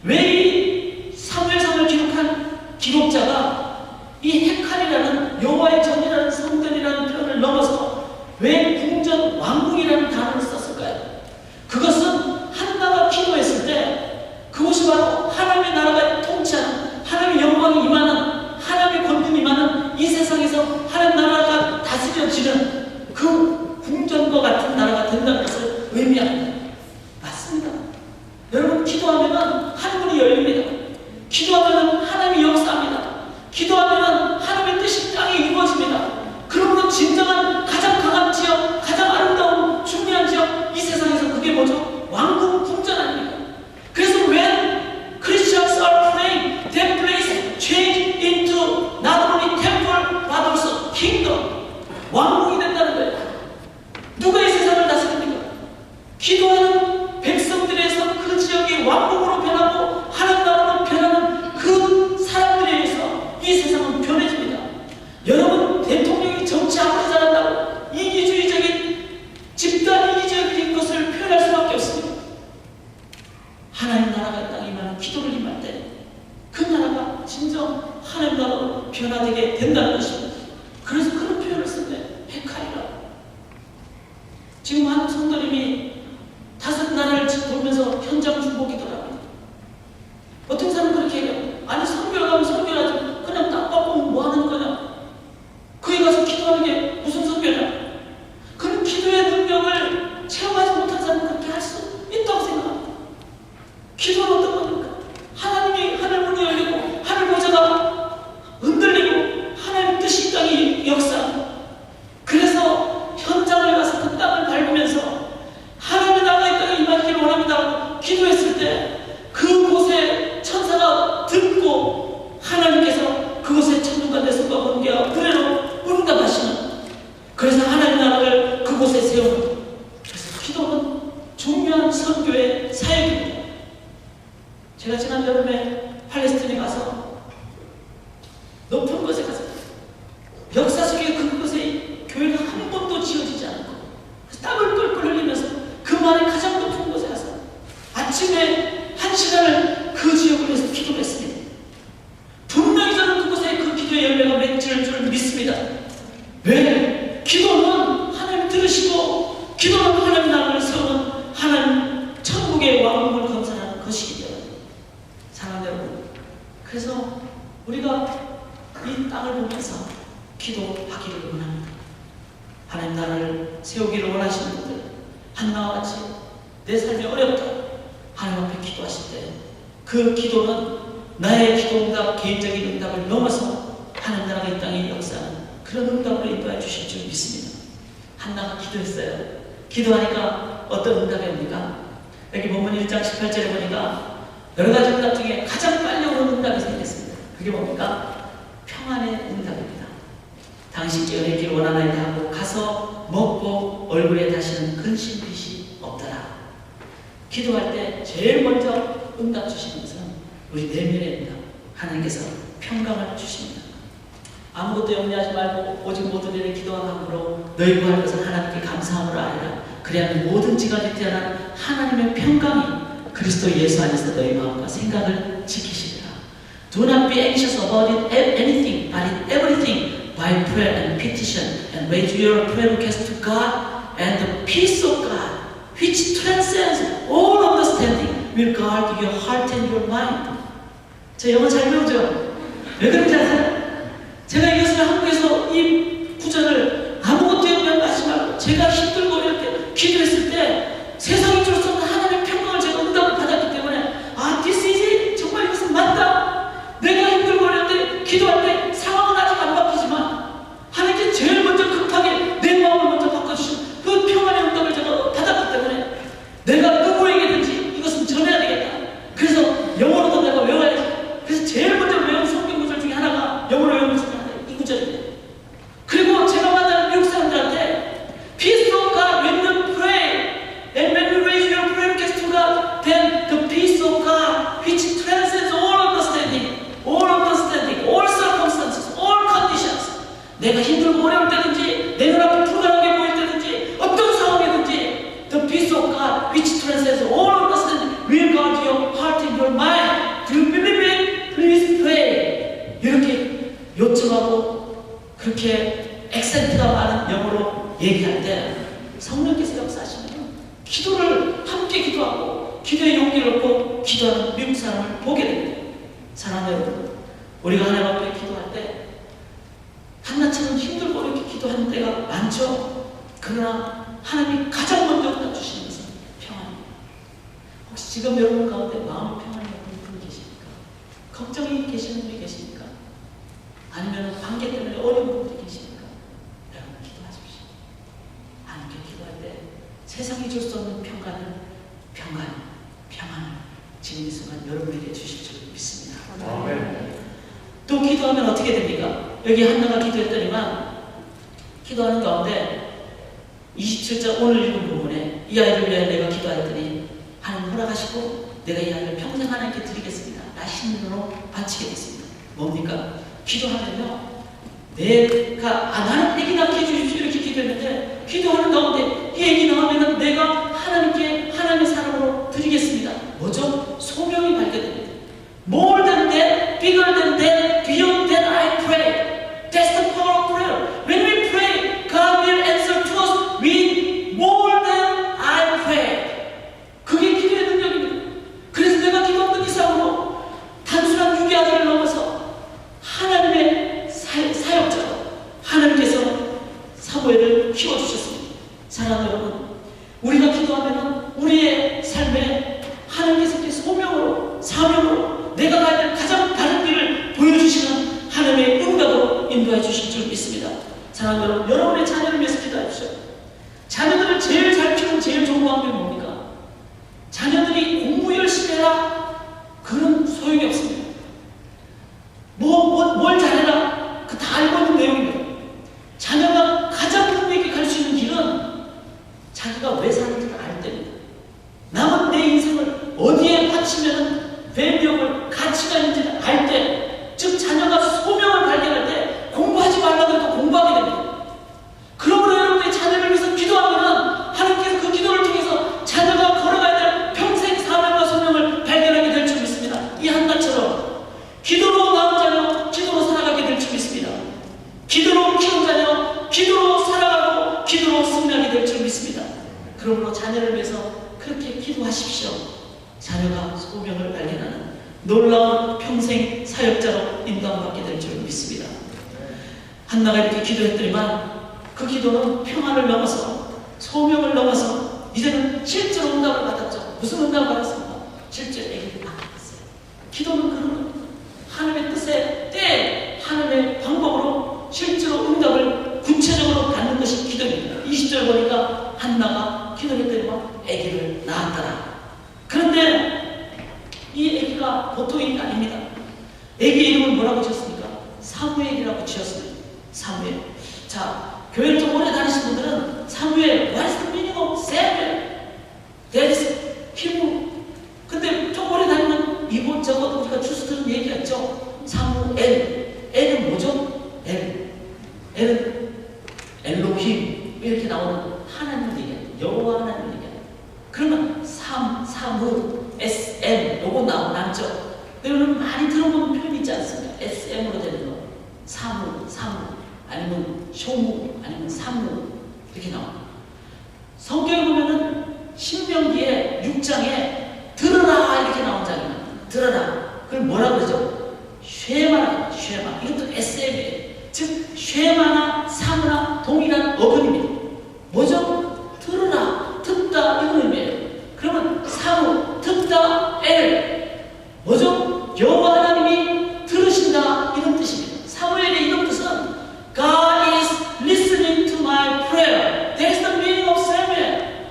왜 이 사무엘상을 기록한 기록자가 이 헤칼이라는 여호와의 전이라는 성전이라는 표현을 넘어서 왜 궁전 왕궁이라는 단어를 썼을까요? 그것은 한나가 기도했을 때 그곳이 바로 하나님의 나라가 통치하는, 하나님의 영광이 임하는, 하나님의 권능이 임하는 이 세상에서 하나님 나라가 다스려지는 그 궁전과 같은 나라가 된다는 것을 의미합니다. 맞습니다. 여러분, 기도하면 하늘문이 열립니다. 기도하면 하나님이 역사합니다. 기도하면 하나님의 뜻이 땅에 이루어집니다. 그러므로 진정한 가장 강한 지역, 가장 아름다운 중요한 지역, 이 세상에서 그게 뭐죠? 왕궁 궁전 아닙니까? 그래서 when Christians are praying, that place change into not only temple but also kingdom. 왕궁이 된다는 거예요. 누가 이 세상을 다스립니까? 기도하는 백성들에서 그 지역이 왕궁으로 변하고 하나님 나라로 변하는 그 사람들에 의해서 이 세상은 변해집니다. 여러분, 대통령이 정치 아무리 잘한다고 이기주의적인, 집단 이기적인 것을 표현할 수밖에 없습니다. 하나님 나라가 땅에 임하는 기도를 임할 때 그 나라가 진정 하나님 나라로 변화되게 된다는 것입니다. 그래서 그런 표현을 쓴데 헤칼이라. 지금 한 성도님이 5날을 돌면서 현장 중보기도랍니다. 어떤 사람은 그렇게 얘기해요. 아니, 선교를 가면 선교하지, 그냥 땅 밟고 뭐 하는 거냐? 거기 가서 기도하는 게 무슨 선교냐? 그런 기도의 능력을 체험하지 못한 사람은 그렇게 할 수 있다고 생각합니다. 기도는 어떤 겁니까? 하나님이 하늘 문이 열리고 하늘 보좌가 흔들리고 하나님의 뜻이 이 땅에 역사합니다. 그래서 현장을 가서 그 땅을 밟으면서 하나님의 나라가 이 땅에 임하기를 원합니다 기도했을 때 그곳에 천사가 듣고 하나님께서 그곳에 천둥과 내성과 번개와 불에로 응답하시는, 그래서 하나님 나라를 그곳에 세우는, 그래서 기도는 중요한 선교의 사역입니다. 제가 지난 여름에 팔레스틴에 가서 높은 곳에 가서 역사 속에 그곳에 교회가 한 번도 지어지지 않고 땀을 꿀꿀 흘리면서 그 말에 가장 높은 곳에 가서 아침에 1시간을 그 지역을 위해서 기도를 했습니다. 분명히 저는 그곳에 그 기도의 열매가 맺힐 줄 믿습니다. 왜? 기도는 하나님 들으시고 기도는 하나님 나라를 세우는 하나님 천국의 왕국을 건설하는 것이기 때문에 사랑하는 여러분, 그래서 우리가 이 땅을 보면서 기도하기를 원합니다. 하나님 나라를 세우기를 원하시는 분들, 한나와 같이 내 삶이 어렵다 하나님 앞에 기도하실 때 그 기도는 나의 기도 응답, 개인적인 응답을 넘어서 하나님 나라가 이 땅에 역사하는 그런 응답으로 인도해 주실 줄 믿습니다. 한나가 기도했어요. 기도하니까 어떤 응답이 옵니까? 여기 본문 1장 18절에 보니까 여러 가지 응답 중에 가장 빨리 오는 응답이 생겼습니다. 그게 뭡니까? 평안의 응답입니다. 당신께 은혜길 원하나이다 하고 가서 먹고 얼굴에 다시는 근심 빛이 없더라. 기도할 때 제일 먼저 응답 주시는 것은 우리 내면의 응답, 하나님께서 평강을 주십니다. 아무것도 염려하지 말고 오직 모든 일에 기도와 간구로 너희 구할 것은 하나님께 감사함으로 아니라 그리하면 모든 지각이 태어난 하나님의 평강이 그리스도 예수 안에서 너희 마음과 생각을 지키시리라. Do not be anxious about anything, but in everything by prayer and petition and raise your prayer request to God, and the peace of God which transcends all understanding will guard your heart and your mind. 저 영어 잘 배우죠? 왜 그런지 아세요? 제가 이것을 한국에서 이 구절을 아무것도 염려하지 말고 제가 힘들고 이럴 때 기도했을 때 세상이 줄 수 없는 하나님의 평강을 제가 응답을 받았기 때문에 this is it. 정말 이것은 맞다. 내가 힘들고 이럴 때 기도할 때 상황은 아직 안 바뀌지만 하나님께 제일 먼저 급하게 내 마음을 먼저 바꿔주신 그 평안의 응답을 제가 받았기 때문에 내가 누구에게든지 이것은 전해야 되겠다. 그래서 영어로도 내가 외워야지. 그래서 제일 먼저 외운 성경 구절 중에 하나가 기도하는 미국 사람을 보게 됩니다. 사랑하는 여러분, 우리가 하나님 앞에 기도할 때 한나처럼 힘들고 이렇게 기도하는 때가 많죠. 그러나 하나님이 가장 먼저 주시는 것은 평안입니다. 혹시 지금 여러분 가운데 마음이 평안이 없는 분이 계십니까? 걱정이 계시는 분이 계십니까? 아니면 관계 때문에 어려운 분들이 계십니까? 여러분 기도하십시오. 하나님께 기도할 때 세상이 줄 수 없는 평안을 지금 이 순간 여러분에게 주실 줄 믿습니다. 아멘. 또 기도하면 어떻게 됩니까? 여기 한나가 기도했더니만 기도하는 가운데 27절 오늘 읽은 부분에 이 아이를 위하여 내가 기도하였더니 하나님 허락하시고 내가 이 아이를 평생 하나님께 드리겠습니다. 나 신으로 바치게 됐습니다. 뭡니까? 기도하면요, 나는 애기 낳게 해주십시오 이렇게 기도했는데 기도하는 가운데 이 애기 낳으면 내가 하나님께 하나님의 사랑으로 드리겠습니다. 뭐죠? 소명이 발견됩니다. More than that, bigger than that, beyond that I pray. That's the power of prayer. When we pray, God will answer to us with more than I pray. 그게 기도의 능력입니다. 그래서 내가 기도했던 이상으로 단순한 유기 아들을 넘어서 하나님의 사역자로 하나님께서 사무엘을 키워주셨습니다. 사랑하는 여러분, 우리가 기도하면 우리의 삶에 하나님께서 이렇게 소명으로 사명으로 내가 가야 될 가장 바른 길을 보여주시는 하나님의 응답으로 인도해 주실 줄 믿습니다. 사랑하는 여러분, 여러분의 자녀를 위해서 기도하십시오. 자녀들을 제일 잘 키우는 제일 좋은 방법이 뭡니까? 자녀들이 공부 열심히 해라 그런 소용이 없습니다. 뭘 잘해라 그 다 알고 있는 내용입니다. 자녀가 가장 꿈에게 갈 수 있는 길은 자기가 왜 사는지를 알 때입니다. 남은 내 인생을 어디에 바치면 배명을 가치가 있는지를 알 때, 즉 자녀가 소명을 발견할 때 공부하지 말라고 해도 공부하게 됩니다. 그러므로 여러분의 자녀를 위해서 기도하면 하나님께서 그 기도를 통해서 자녀가 걸어가야 될 평생 사명과 소명을 발견하게 될 줄 믿습니다. 이 한나처럼 기도로 낳은 자녀, 기도로 살아가게 될 줄 믿습니다. 기도로 키운 자녀, 기도로 살아가고 기도로 승리하게 될 줄 믿습니다. 그러므로 자녀를 위해서 그렇게 기도하십시오. 자녀가 소명을 발견하는 놀라운 평생 사역자로 인도받게 될 줄 믿습니다. 한나가 이렇게 기도했더니만 그 기도는 평안을 넘어서 소명을 넘어서 이제는 실제로 응답을 받았죠. 무슨 응답을 받았습니까? 실제 애기를 낳았어요. 기도는 그런 겁니다. 하나님의 뜻에 때 하나님의 방법으로 실제로 응답을 구체적으로 받는 것이 기도입니다. 20절 보니까 한나가 기도했더니만 아기를 낳았더라. 그런데 이 아기가 보통이 아닙니다. 아기 이름을 뭐라고 지었습니까? 사무엘이라고 지었습니다. 사무엘. 자, 교회를 좀 오래 다니신 분들은 사무엘, what is the meaning of Samuel? That is Hebrew. 근데 좀 오래 다니면 이곳저곳 우리가 주스 들은 얘기였죠. 사무엘. 엘은 뭐죠? 엘은 엘로힘 이렇게 나오는 하나님을 얘기해요. 여호와 하나님을 얘기해요. 그러면 사무, SM 요거 남죠. 여러분 많이 들어보는 표현 있지 않습니까? SM으로 되는 거. 사무 아니면 쇼무 아니면 사무 이렇게 나와요. 성경에 보면은 신명기에 6장에 들으라 이렇게 나온 장이에요. 들으라. 그걸 뭐라 그러죠? 쉐마라. 이것도 SM이에요. 즉 쉐마나 사무나 동일한 어근입니다. 뭐죠? 들으라, 듣다 이런 의미예요. 그러면 사무, 듣다, 엘 뭐죠? 여호와 하나님이 들으신다 이런 뜻입니다. 사무엘의 이런 뜻은 God is listening to my prayer. That's the meaning of Samuel.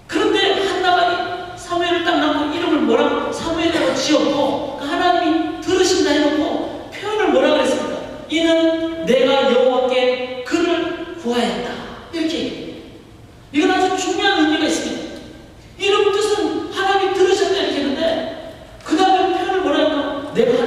그런데 한나가 사무엘을 딱 낳고 이름을 뭐라고 사무엘이라고 지었고 하나님이 들으신다 해놓고 표현을 뭐라고 그랬습니까? 이는 내가 여호와께 그를 구하였다 이렇게 얘기해요. 이건 아주 중요한 의미가 있습니다. 이름 뜻은 하나님이 들으셨다 이렇게 했는데 그 다음에 표현을 뭐라 하면 내가